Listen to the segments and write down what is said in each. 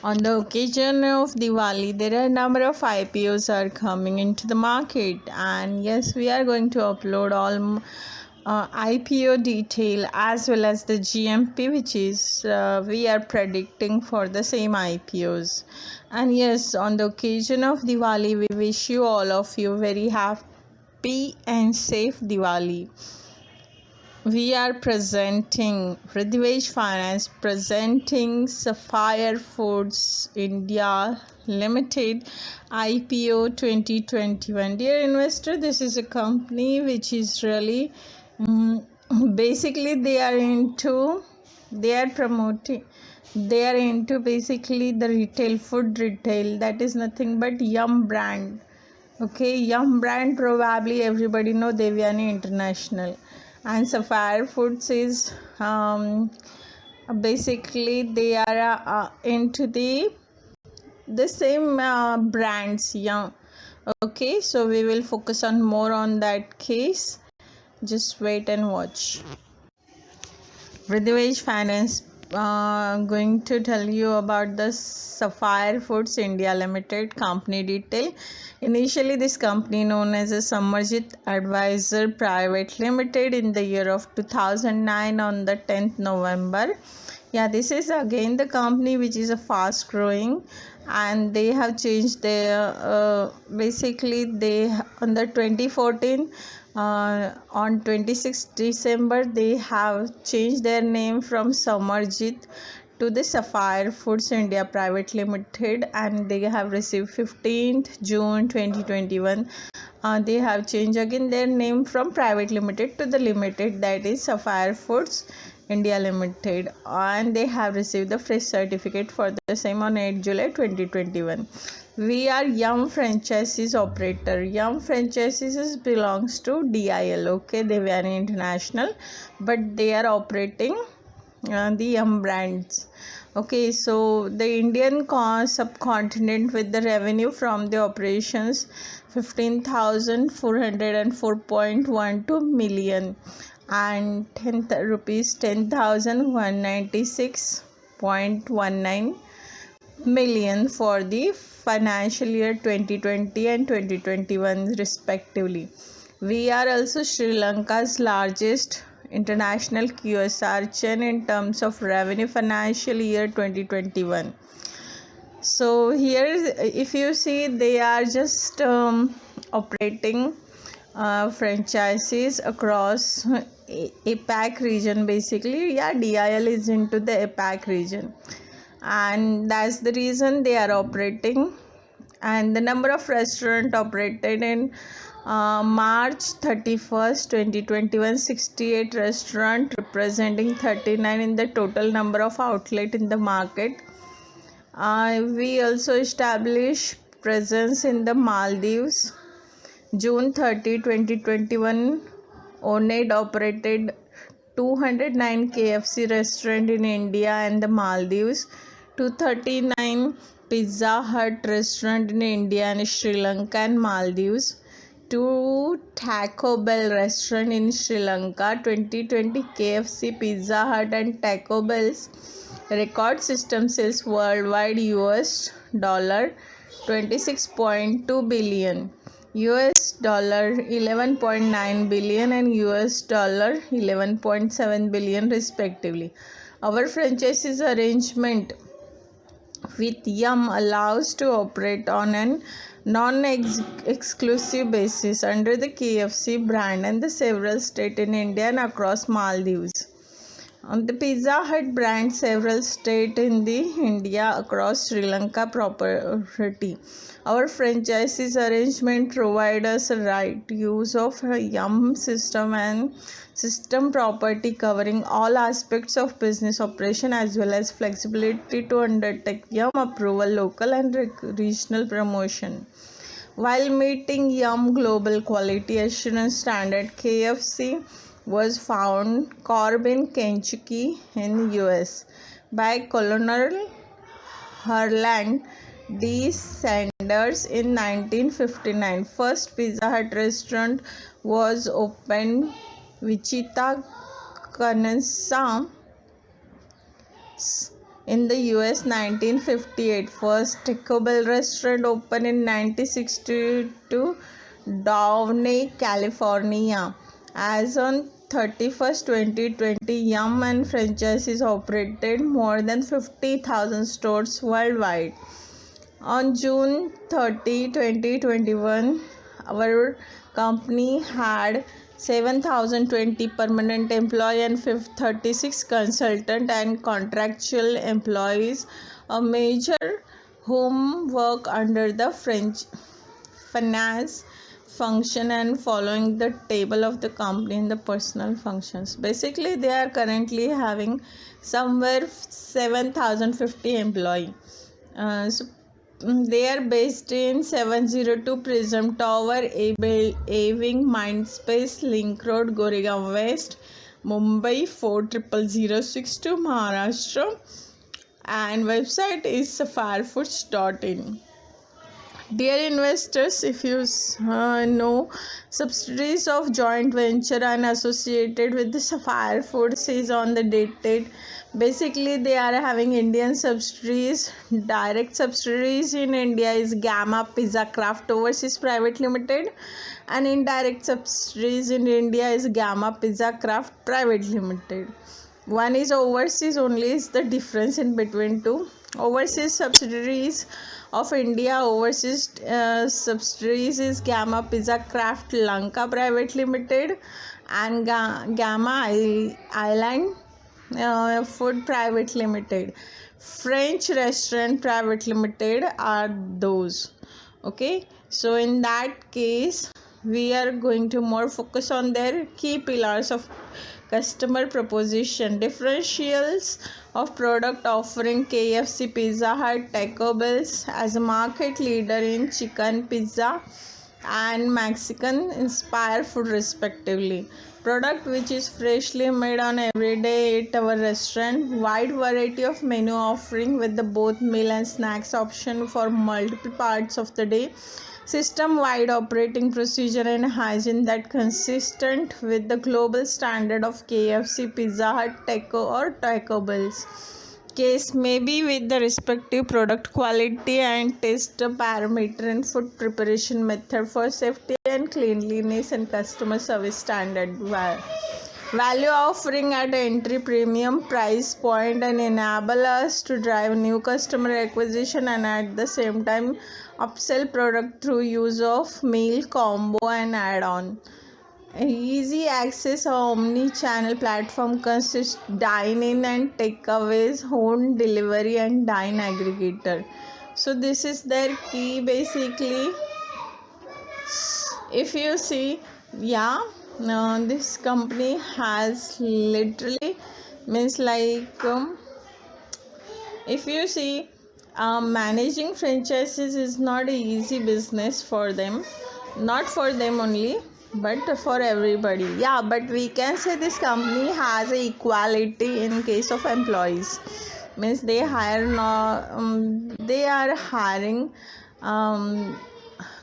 On the occasion of Diwali, there are a number of IPOs are coming into the market, and yes, we are going to upload all IPO detail as well as the GMP, which is we are predicting for the same IPOs. And yes, on the occasion of Diwali, we wish you all of you very happy and safe Diwali. We are presenting Ridhvesh Finance presenting Sapphire Foods India Limited IPO 2021. Dear investor, this is a company which is really basically they are promoting, they are into basically the retail, food retail, that is nothing but Yum brand. Okay, Yum brand, probably everybody know Devyani International, and Sapphire Foods is basically they are into the same brands. Yum. Okay, so we will focus on more on that case. Just wait and watch. Ridhvesh Finance going to tell you about the Sapphire Foods India Limited company detail. Initially, this company known as a Samarjit Advisor Private Limited in the year of 2009 on the 10th November. Yeah, this is again the company which is a fast growing, and they have changed their basically they on the 2014 on 26th December they have changed their name from Samarjit to the Sapphire Foods India Private Limited, and they have received 15th June 2021. They have changed again their name from Private Limited to the Limited, that is Sapphire Foods India Limited, and they have received the fresh certificate for the same on 8 July 2021. We are Yum Franchises operator. Yum Franchises belongs to DIL, okay, Devyani International, but they are operating the Yum brands. Okay, so the Indian subcontinent with the revenue from the operations 15,404.12 million and rupees 10,196.19 million for the financial year 2020 and 2021 respectively. We are also Sri Lanka's largest international QSR chain in terms of revenue financial year 2021. So here if you see, they are just operating franchises across APAC region. Basically, yeah, DIL is into the APAC region, and that's the reason they are operating. And the number of restaurant operated in March 31st 2021, 68 restaurant representing 39 in the total number of outlet in the market. We also established presence in the Maldives. June 30, 2021, Onaid operated 209 KFC restaurant in India and the Maldives, 239 Pizza Hut restaurant in India and Sri Lanka and Maldives, 2 Taco Bell restaurant in Sri Lanka, 2020 KFC, Pizza Hut and Taco Bell's record system sales worldwide US dollar 26.2 billion, US dollar 11.9 billion and US dollar 11.7 billion respectively. Our franchises arrangement with Yum allows to operate on an non-exclusive basis under the KFC brand and the several states in India and across Maldives. On the Pizza Hut brand, several states in the India across Sri Lanka property. Our franchises arrangement provide us a right use of Yum system and system property covering all aspects of business operation as well as flexibility to undertake Yum approval, local and regional promotion. While meeting Yum global quality assurance standard, KFC was found Corbin, Kentucky in US by Colonel Harland D. Sanders in 1959. First Pizza Hut restaurant was opened Wichita, Kansas in the US 1958. First Taco Bell restaurant opened in 1962 Downey, California. As on 31st 2020, Yum and franchises operated more than 50,000 stores worldwide. On June 30, 2021, our company had 7,020 permanent employees and 36 consultant and contractual employees, a major whom work under the French finance function and following the table of the company in the personal functions. Basically, they are currently having somewhere 7,050 employees. They are based in 702 Prism Tower, A-Wing, Mindspace, Link Road, Goregaon West, Mumbai 400062, Maharashtra, and website is sapphirefoods.in. Dear investors, if you know, subsidiaries of joint venture and associated with the Sapphire Foods is on the date. Basically, they are having Indian subsidiaries. Direct subsidiaries in India is Gamma Pizza Craft Overseas Private Limited, and indirect subsidiaries in India is Gamma Pizza Craft Private Limited. One is overseas only, is the difference in between two. Overseas subsidiaries of India, overseas subsidiaries is Gamma Pizza Craft Lanka Private Limited and Gamma Island Food Private Limited. French Restaurant Private Limited are those. Okay, so in that case, we are going to more focus on their key pillars of customer proposition, differentials of product offering. KFC, Pizza Hut, Taco Bell as a market leader in chicken, pizza and Mexican inspired food respectively. Product which is freshly made on every day at our restaurant. Wide variety of menu offering with the both meal and snacks option for multiple parts of the day. System-wide operating procedure and hygiene that consistent with the global standard of KFC, Pizza Hut, Taco Bell's. Case may be with the respective product quality and taste parameter and food preparation method for safety and cleanliness and customer service standard. Value offering at entry premium price point and enable us to drive new customer acquisition and at the same time upsell product through use of meal combo and add-on. Easy access omni-channel platform consists dine-in and takeaways, home delivery and dine aggregator. So this is their key basically. If you see, this company has literally means like if you see managing franchises is not an easy business for them, not for them only but for everybody. But we can say this company has a equality in case of employees, means they hire they are hiring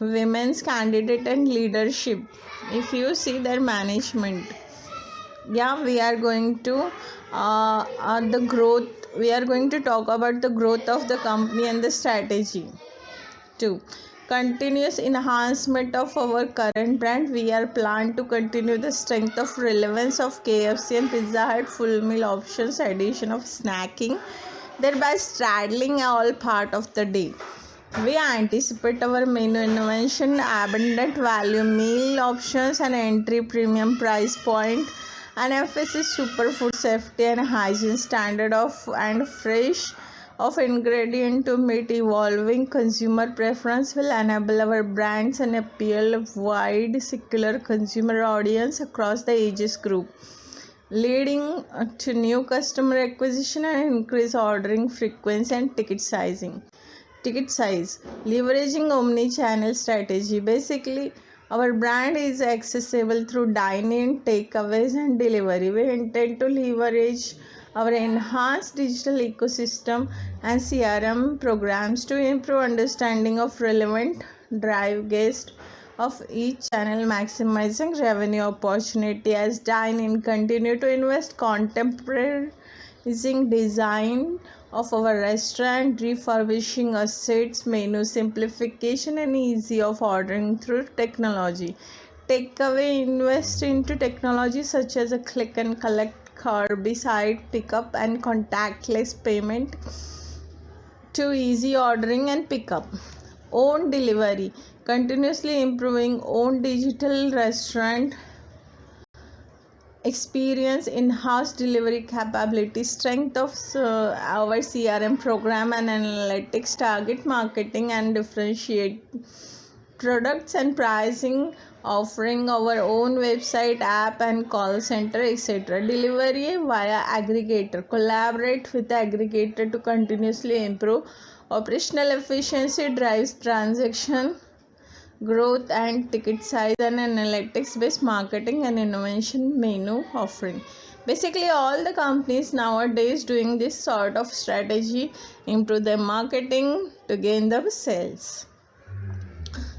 women's candidate and leadership. If you see their management, we are going to the growth, we are going to talk about the growth of the company and the strategy. 2. Continuous enhancement of our current brand. We are planned to continue the strength of relevance of KFC and Pizza Hut full meal options, addition of snacking, thereby straddling all part of the day. We anticipate our menu innovation, abundant value meal options and entry premium price point, and emphasis superfood safety and hygiene standard and fresh of ingredient to meet evolving consumer preference will enable our brands and appeal a wide secular consumer audience across the ages group, leading to new customer acquisition and increase ordering frequency and ticket size. Leveraging omni-channel strategy. Basically, our brand is accessible through dine-in, takeaways and delivery. We intend to leverage our enhanced digital ecosystem and CRM programs to improve understanding of relevant drive guest of each channel, maximizing revenue opportunity as dine-in continue to invest contemporizing design of our restaurant, refurbishing assets, menu simplification, and easy of ordering through technology. Takeaway invest into technology such as a click and collect, curbside pickup, and contactless payment to easy ordering and pickup. Own delivery, continuously improving own digital restaurant experience, in-house delivery capability, strength of our CRM program and analytics, target marketing and differentiate products and pricing, offering our own website, app and call center, etc. Delivery via aggregator, collaborate with the aggregator to continuously improve operational efficiency, drives transaction growth and ticket size, and analytics based marketing and innovation, menu offering. Basically all the companies nowadays doing this sort of strategy, improve their marketing to gain the sales.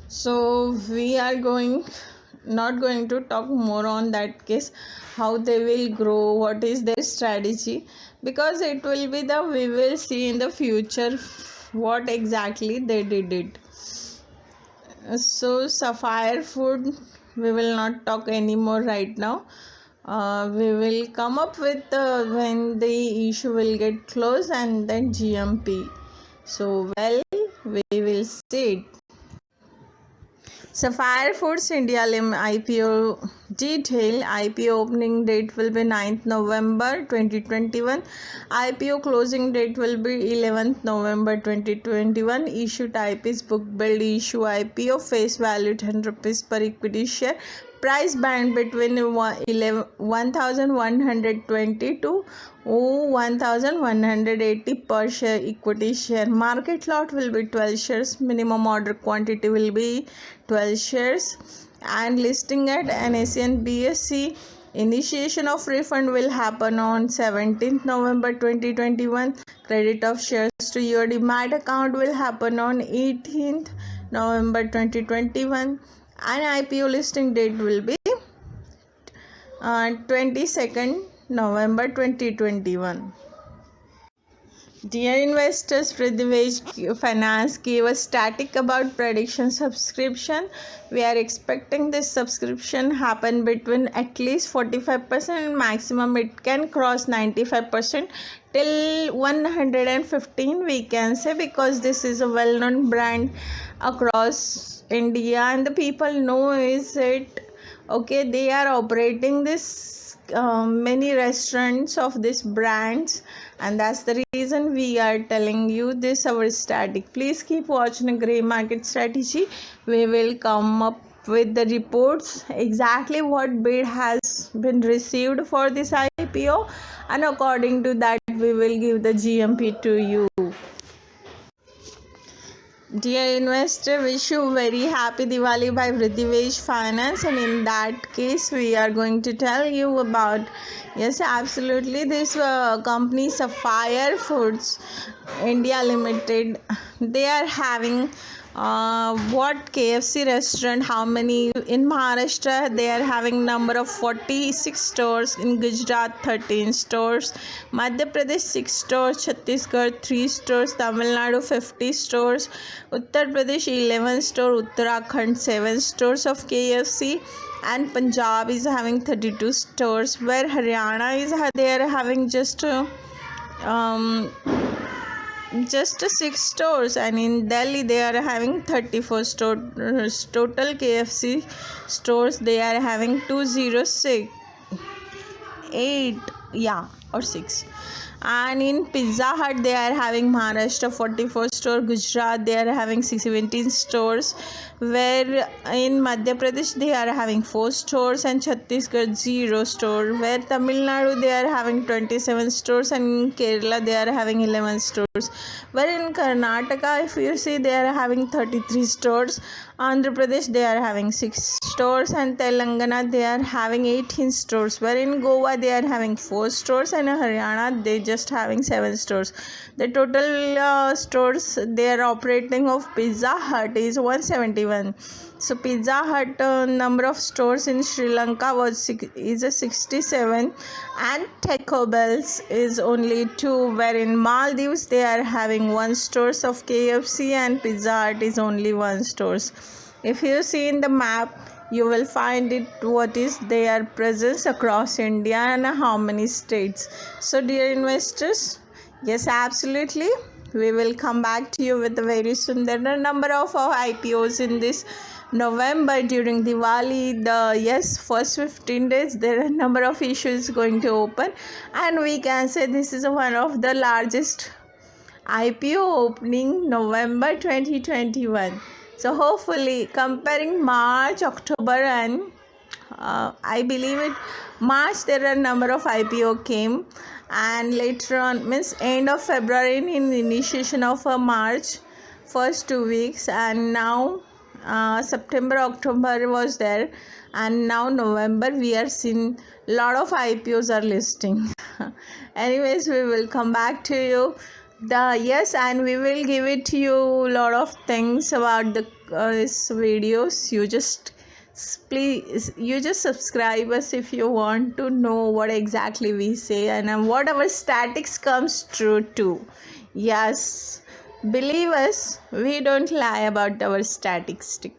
So we are not going to talk more on that case, how they will grow, what is their strategy, because it will be we will see in the future what exactly they did it. So Sapphire Food, we will not talk anymore right now. We will come up with when the issue will get closed, and then GMP. So we will see it. Sapphire Foods India IPO detail. IPO opening date will be 9th November 2021. IPO closing date will be 11th November 2021. Issue type is book build issue IPO. Face value 10 rupees per equity share. Price band between 1120 to 1180 per share equity share. Market lot will be 12 shares. Minimum order quantity will be 12 shares. And listing at NSE and BSE. Initiation of refund will happen on 17th November 2021. Credit of shares to your demat account will happen on 18th November 2021. And IPO listing date will be 22nd November 2021. Dear investors, Prithvish Finance gave a static about prediction subscription. We are expecting this subscription happen between at least 45% and maximum it can cross 95% till 115 we can say, because this is a well-known brand across India and the people know is it. Okay, they are operating this many restaurants of these brands, and that's the reason we are telling you this our static. Please keep watching Grey Market Strategy. We will come up with the reports exactly what bid has been received for this IPO, and according to that we will give the GMP to you. Dear investor, wish you very happy Diwali by Prithvish Finance, and in that case we are going to tell you about, yes, absolutely, this company Sapphire Foods India Limited. They are having what KFC restaurant, how many in Maharashtra they are having number of 46 stores, in Gujarat 13 stores, Madhya Pradesh 6 stores, Chhattisgarh 3 stores, Tamil Nadu 50 stores, Uttar Pradesh 11 stores, Uttarakhand 7 stores of KFC, and Punjab is having 32 stores, where Haryana is they are having just 6 stores, and in Delhi they are having 34 stores. Total KFC stores they are having 206 8 or 6. And in Pizza Hut they are having Maharashtra 44 stores, Gujarat they are having 17 stores, where in Madhya Pradesh they are having 4 stores, and Chhattisgarh 0 store, where Tamil Nadu they are having 27 stores, and in Kerala they are having 11 stores, where in Karnataka if you see they are having 33 stores, Andhra Pradesh they are having 6 stores, and Telangana they are having 18 stores, where in Goa they are having 4 stores, and in Haryana they just having 7 stores. The total stores they are operating of Pizza Hut is 171. So Pizza Hut number of stores in Sri Lanka is a 67, and Taco Bell's is only 2. Where in Maldives they are having 1 stores of KFC, and Pizza Hut is only 1 stores. If you see in the map, you will find it what is their presence across India and how many states. So dear investors, yes, absolutely, we will come back to you with a very soon. There are a number of IPOs in this November during Diwali. First 15 days there are a number of issues going to open, and we can say this is one of the largest IPO opening November 2021. So hopefully, comparing March, October, and I believe it March there are a number of IPO came, and later on means end of February in initiation of March first 2 weeks, and now September, October was there, and now November we are seeing lot of IPOs are listing. Anyways, we will come back to you. And we will give it to you lot of things about the this videos. You just subscribe us if you want to know what exactly we say, and what our statics comes true too. Yes, believe us, we don't lie about our statistics.